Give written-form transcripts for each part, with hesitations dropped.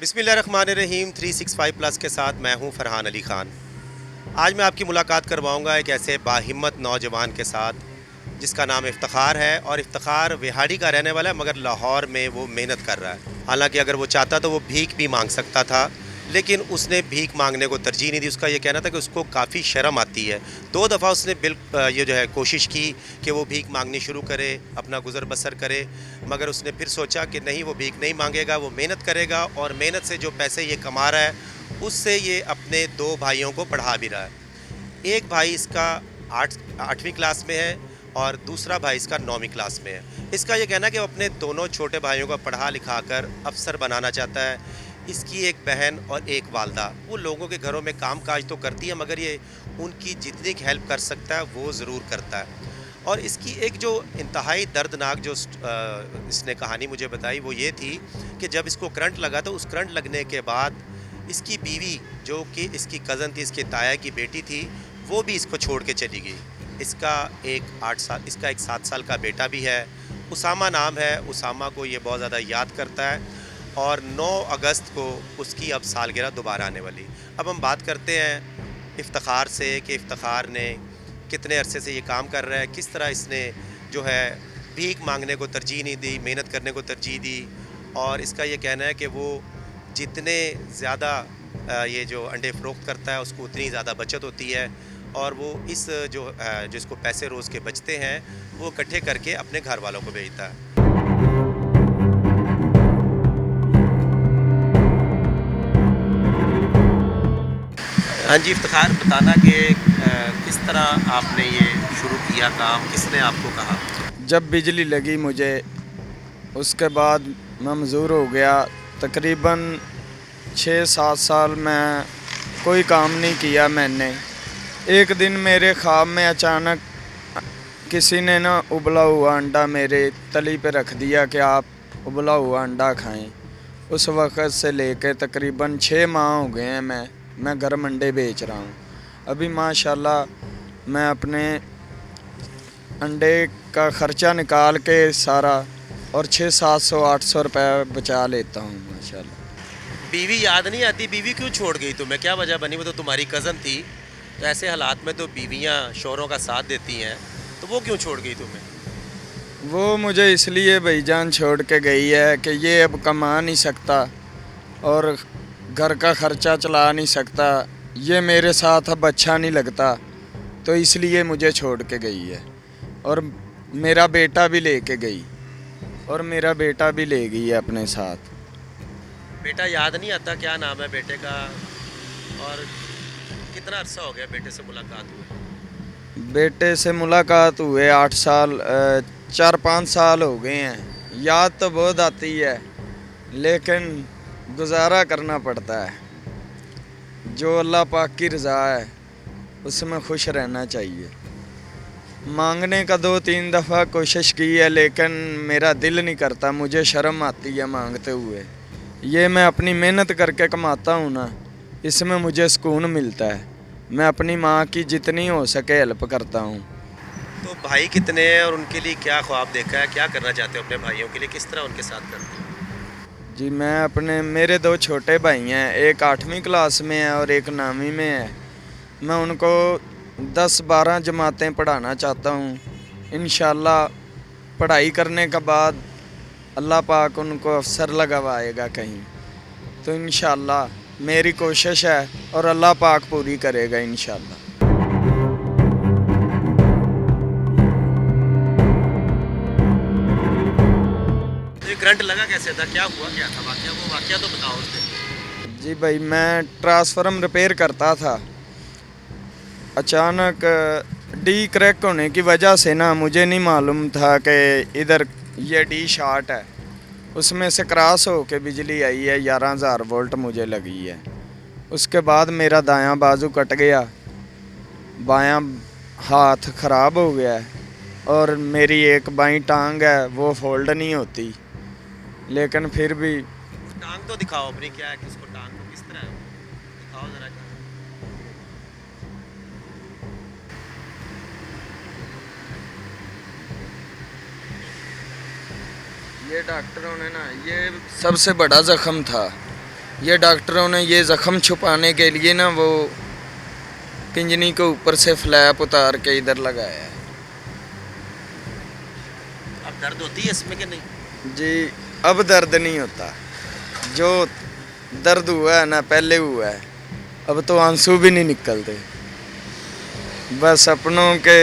बिस्मिल्लाहिर्रहमानिर्रहीम 365 प्लस के साथ मैं हूं फरहान अली ख़ान। आज मैं आपकी मुलाकात करवाऊंगा एक ऐसे बाहिम्मत नौजवान के साथ जिसका नाम इफ्तिखार है। और इफ्तिखार विहाड़ी का रहने वाला है, मगर लाहौर में वो मेहनत कर रहा है। हालांकि अगर वो चाहता तो वो भीख भी मांग सकता था, लेकिन उसने भीख मांगने को तरजीह नहीं दी। उसका ये कहना था कि उसको काफ़ी शर्म आती है। 2 दफ़ा उसने ये जो है कोशिश की कि वो भीख मांगनी शुरू करे, अपना गुज़र बसर करे, मगर उसने फिर सोचा कि नहीं, वो भीख नहीं मांगेगा, वो मेहनत करेगा और मेहनत से जो पैसे ये कमा रहा है उससे ये अपने 2 भाइयों को पढ़ा भी रहा है। एक भाई इसका 8वीं क्लास में है और दूसरा भाई इसका 9वीं क्लास में है। इसका ये कहना है कि वो अपने दोनों छोटे भाइयों को पढ़ा लिखा कर अफ़सर बनाना चाहता है। इसकी एक बहन और एक वालदा, वो लोगों के घरों में काम काज तो करती है, मगर ये उनकी जितनी हेल्प कर सकता है वो ज़रूर करता है। और इसकी एक जो इंतहाई दर्दनाक इसने कहानी मुझे बताई वो ये थी कि जब इसको करंट लगा तो उस करंट लगने के बाद इसकी बीवी, जो कि इसकी कज़न थी, इसके ताया की बेटी थी, वो भी इसको छोड़ के चली गई। इसका एक 7 साल का बेटा भी है, उसामा नाम है। उसामा को ये बहुत ज़्यादा याद करता है और 9 अगस्त को उसकी अब सालगिरह दोबारा आने वाली। अब हम बात करते हैं इफ्तिखार से कि इफ्तिखार ने कितने अरसे से ये काम कर रहा है, किस तरह इसने जो है भीख मांगने को तरजीह नहीं दी, मेहनत करने को तरजीह दी। और इसका ये कहना है कि वो जितने ज़्यादा ये जो अंडे फ़रोख्त करता है उसको उतनी ज़्यादा बचत होती है, और वो जो इसको पैसे रोज़ के बचते हैं वो इकट्ठे करके अपने घर वालों को भेजता है। हाँ जी, इफ्तिखार, बताना कि किस तरह आपने ये शुरू किया काम, किसने आपको कहा? जब बिजली लगी मुझे, उसके बाद मैं मज़दूर हो गया। तकरीबन 6-7 साल मैं कोई काम नहीं किया मैंने। एक दिन मेरे ख्वाब में अचानक किसी ने ना उबला हुआ अंडा मेरे तली पे रख दिया कि आप उबला हुआ अंडा खाएं। उस वक़्त से लेकर तकरीबन 6 माह हो गए हैं मैं गर्म अंडे बेच रहा हूँ। अभी माशाल्लाह मैं अपने अंडे का ख़र्चा निकाल के सारा और 600-700-800 रुपये बचा लेता हूँ माशाल्लाह। बीवी याद नहीं आती? बीवी क्यों छोड़ गई तुम्हें, क्या वजह बनी? वो तो तुम्हारी कज़न थी, तो ऐसे हालात में तो बीवियाँ शौहरों का साथ देती हैं, तो वो क्यों छोड़ गई तुम्हें? वो मुझे इसलिए भाईजान छोड़ के गई है कि ये अब कमा नहीं सकता और घर का ख़र्चा चला नहीं सकता, ये मेरे साथ अब अच्छा नहीं लगता, तो इसलिए मुझे छोड़ के गई है। और मेरा बेटा भी लेके गई और मेरा बेटा भी ले गई है अपने साथ। बेटा याद नहीं आता? क्या नाम है बेटे का? और कितना अरसा हो गया बेटे से मुलाकात हुई? बेटे से मुलाकात हुए 8 साल 4-5 साल हो गए हैं। याद तो बहुत आती है, लेकिन गुजारा करना पड़ता है। जो अल्लाह पाक की रज़ा है उसमें खुश रहना चाहिए। मांगने का 2-3 दफ़ा कोशिश की है, लेकिन मेरा दिल नहीं करता, मुझे शर्म आती है मांगते हुए। ये मैं अपनी मेहनत करके कमाता हूँ ना, इसमें मुझे सुकून मिलता है। मैं अपनी माँ की जितनी हो सके हेल्प करता हूँ। तो भाई कितने हैं और उनके लिए क्या ख्वाब देखा है, क्या करना चाहते हो अपने भाइयों के लिए, किस तरह उनके साथ करते हो? जी, मेरे 2 छोटे भाई हैं, एक 8वीं क्लास में है और एक 9वीं में है। मैं उनको 10-12 जमातें पढ़ाना चाहता हूँ। इंशाल्लाह पढ़ाई करने के बाद अल्लाह पाक उनको अफसर लगवाएगा कहीं, तो इंशाल्लाह मेरी कोशिश है और अल्लाह पाक पूरी करेगा इंशाल्लाह। तो ये करंट लगा कैसे था, क्या हुआ, क्या था वाकया? वो वाकया तो बताओ उस दिन। जी भाई, मैं ट्रांसफार्मर रिपेयर करता था। अचानक डी क्रैक होने की वजह से ना, मुझे नहीं मालूम था कि इधर ये डी शॉर्ट है। उसमें से क्रॉस हो के बिजली आई है, 11,000 वोल्ट मुझे लगी है। उसके बाद मेरा दायां बाजू कट गया, बायां हाथ ख़राब हो गया है और मेरी एक बाईं टांग है वो फोल्ड नहीं होती, लेकिन फिर भी टांग तो दिखाओ अपनी, क्या है, किसको टांग को किस तरह है दिखाओ जरा। ये डॉक्टरों ने ना, ये सबसे बड़ा ज़ख्म था। ये डॉक्टरों ने ये ज़ख़म छुपाने के लिए ना वो पिंजनी के ऊपर से फ्लैप उतार के इधर लगाया है। अब दर्द होती है इसमें कि नहीं? जी अब दर्द नहीं होता। जो दर्द हुआ है ना पहले हुआ है, अब तो आंसू भी नहीं निकलते, बस अपनों के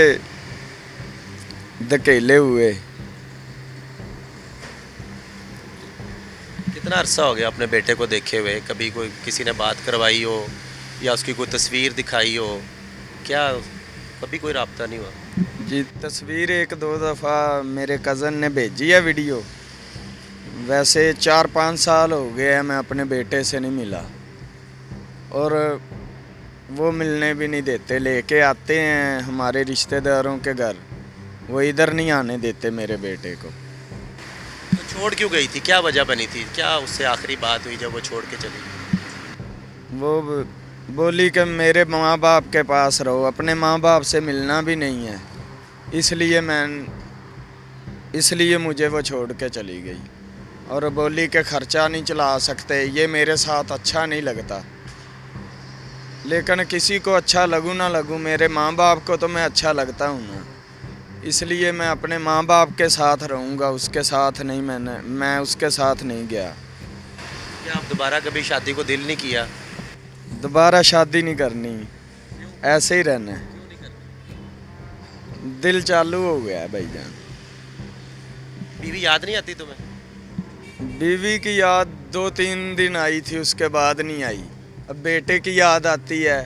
धकेले हुए। कितना अरसा हो गया अपने बेटे को देखे हुए? कभी कोई किसी ने बात करवाई हो या उसकी कोई तस्वीर दिखाई हो? क्या कभी कोई राब्ता नहीं हुआ? जी तस्वीर एक दो दफ़ा मेरे कज़न ने भेजी है वीडियो। वैसे 4-5 साल हो गए हैं मैं अपने बेटे से नहीं मिला, और वो मिलने भी नहीं देते। लेके आते हैं हमारे रिश्तेदारों के घर, वो इधर नहीं आने देते मेरे बेटे को। तो छोड़ क्यों गई थी? क्या वजह बनी थी? क्या उससे आखिरी बात हुई जब वो छोड़ के चली गई? वो बोली कि मेरे माँ बाप के पास रहो, अपने माँ बाप से मिलना भी नहीं है, इसलिए मुझे वो छोड़ के चली गई। और बोली कि खर्चा नहीं चला सकते, ये मेरे साथ अच्छा नहीं लगता। लेकिन किसी को अच्छा लगूँ ना लगूँ, मेरे माँ बाप को तो मैं अच्छा लगता हूँ ना, इसलिए मैं अपने माँ बाप के साथ रहूँगा, उसके साथ नहीं। मैं उसके साथ नहीं गया। क्या आप दोबारा कभी शादी को दिल नहीं किया? दोबारा शादी नहीं करनी, ऐसे ही रहना है। दिल चालू हो गया है भाईजान। बीवी याद नहीं आती तुम्हें? बीवी की याद 2-3 दिन आई थी, उसके बाद नहीं आई। अब बेटे की याद आती है,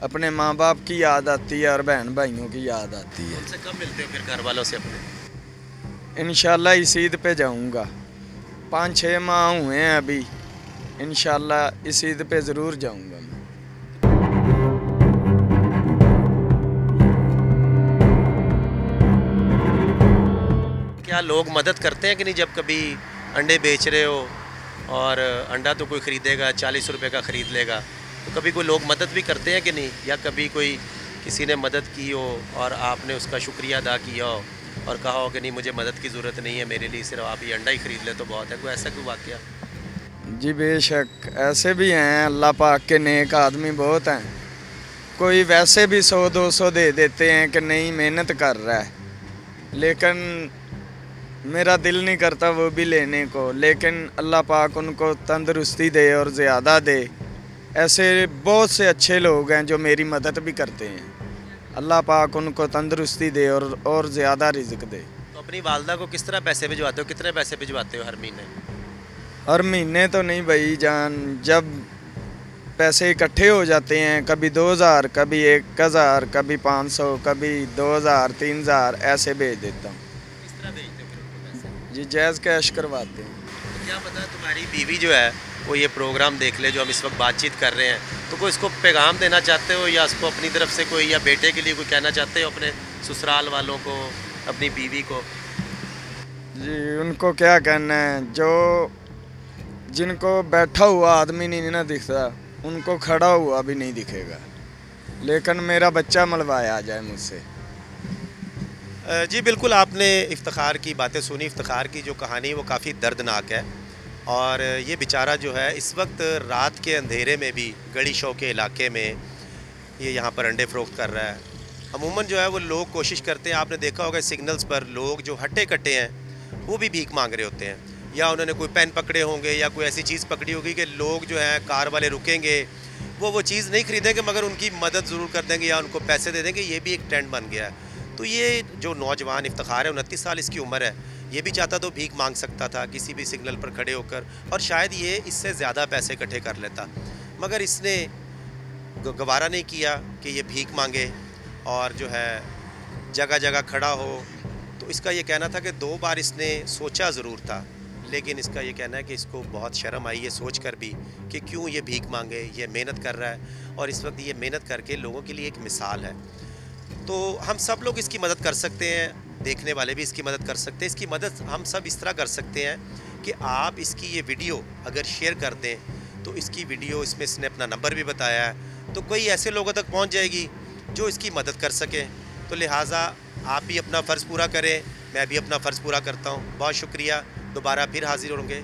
अपने माँ बाप की याद आती है, और बहन भाइयों की याद आती है। उनसे कब मिलते हो फिर घर वालों से अपने? इंशाल्लाह इस ईद पे जाऊंगा। 5-6 माह हुए हैं अभी, इंशाल्लाह इस ईद पे ज़रूर जाऊंगा मैं। क्या लोग मदद करते हैं कि नहीं? जब कभी अंडे बेच रहे हो और अंडा तो कोई ख़रीदेगा 40 रुपए का ख़रीद लेगा, तो कभी कोई लोग मदद भी करते हैं कि नहीं? या कभी कोई किसी ने मदद की हो और आपने उसका शुक्रिया अदा किया हो और कहा हो कि नहीं मुझे मदद की ज़रूरत नहीं है, मेरे लिए सिर्फ आप ये अंडा ही ख़रीद ले तो बहुत है? कोई ऐसा कोई वाक़या? जी बेशक ऐसे भी हैं, अल्लाह पाक के नेक आदमी बहुत हैं। कोई वैसे भी 100-200 दे देते हैं कि नहीं मेहनत कर रहा है, लेकिन मेरा दिल नहीं करता वो भी लेने को। लेकिन अल्लाह पाक उनको तंदुरुस्ती दे और ज़्यादा दे। ऐसे बहुत से अच्छे लोग हैं जो मेरी मदद भी करते हैं। अल्लाह पाक उनको तंदुरुस्ती दे और ज़्यादा रिज़्क दे। तो अपनी वालदा को किस तरह पैसे भिजवाते हो? कितने पैसे भिजवाते हो हर महीने? हर महीने तो नहीं भाई जान, जब पैसे इकट्ठे हो जाते हैं, कभी 2000, कभी 1000, कभी 500, कभी 2000, 3000 ऐसे भेज देता हूँ। किस तरह भेजते हो फिर उनको पैसे? जी जैज़ कैश करवाते हैं। तो क्या पता तुम्हारी बीवी जो है वो ये प्रोग्राम देख ले जो हम इस वक्त बातचीत कर रहे हैं, तो कोई इसको पैगाम देना चाहते हो या इसको अपनी तरफ से कोई, या बेटे के लिए कोई कहना चाहते हो अपने ससुराल वालों को, अपनी बीवी को? जी उनको क्या कहना है, जो जिनको बैठा हुआ आदमी नहीं ना दिखता, उनको खड़ा हुआ भी नहीं दिखेगा। लेकिन मेरा बच्चा मलवाया जाए मुझसे। जी बिल्कुल, आपने इफ्तिखार की बातें सुनी। इफ्तिखार की जो कहानी वो काफ़ी दर्दनाक है, और ये बेचारा जो है इस वक्त रात के अंधेरे में भी गड़ी शौ के इलाके में ये यहाँ पर अंडे फ़रोख्त कर रहा है। अमूमन जो है वो लोग कोशिश करते हैं, आपने देखा होगा सिग्नल्स पर लोग जो हट्टे कट्टे हैं वो भी भीख मांग रहे होते हैं, या उन्होंने कोई पेन पकड़े होंगे या कोई ऐसी चीज़ पकड़ी होगी कि लोग जो है कार वाले रुकेंगे, वो चीज़ नहीं खरीदेंगे मगर उनकी मदद ज़रूर कर देंगे या उनको पैसे दे देंगे। ये भी एक ट्रेंड बन गया है। तो ये जो नौजवान इफ्तिखार है, 29 साल इसकी उम्र है, ये भी चाहता तो भीख मांग सकता था किसी भी सिग्नल पर खड़े होकर, और शायद ये इससे ज़्यादा पैसे इकट्ठे कर लेता, मगर इसने गवारा नहीं किया कि ये भीख मांगे और जो है जगह जगह खड़ा हो। तो इसका ये कहना था कि 2 बार इसने सोचा ज़रूर था, लेकिन इसका ये कहना है कि इसको बहुत शर्म आई ये सोच कर भी कि क्यों ये भीख मांगे, ये मेहनत कर रहा है और इस वक्त ये मेहनत करके लोगों के लिए एक मिसाल है। तो हम सब लोग इसकी मदद कर सकते हैं, देखने वाले भी इसकी मदद कर सकते हैं। इसकी मदद हम सब इस तरह कर सकते हैं कि आप इसकी ये वीडियो अगर शेयर कर दें, तो इसकी वीडियो इसमें इसने अपना नंबर भी बताया है, तो कई ऐसे लोगों तक पहुंच जाएगी जो इसकी मदद कर सकें। तो लिहाजा आप भी अपना फ़र्ज़ पूरा करें, मैं भी अपना फ़र्ज़ पूरा करता हूं। बहुत शुक्रिया, दोबारा फिर हाज़िर होंगे।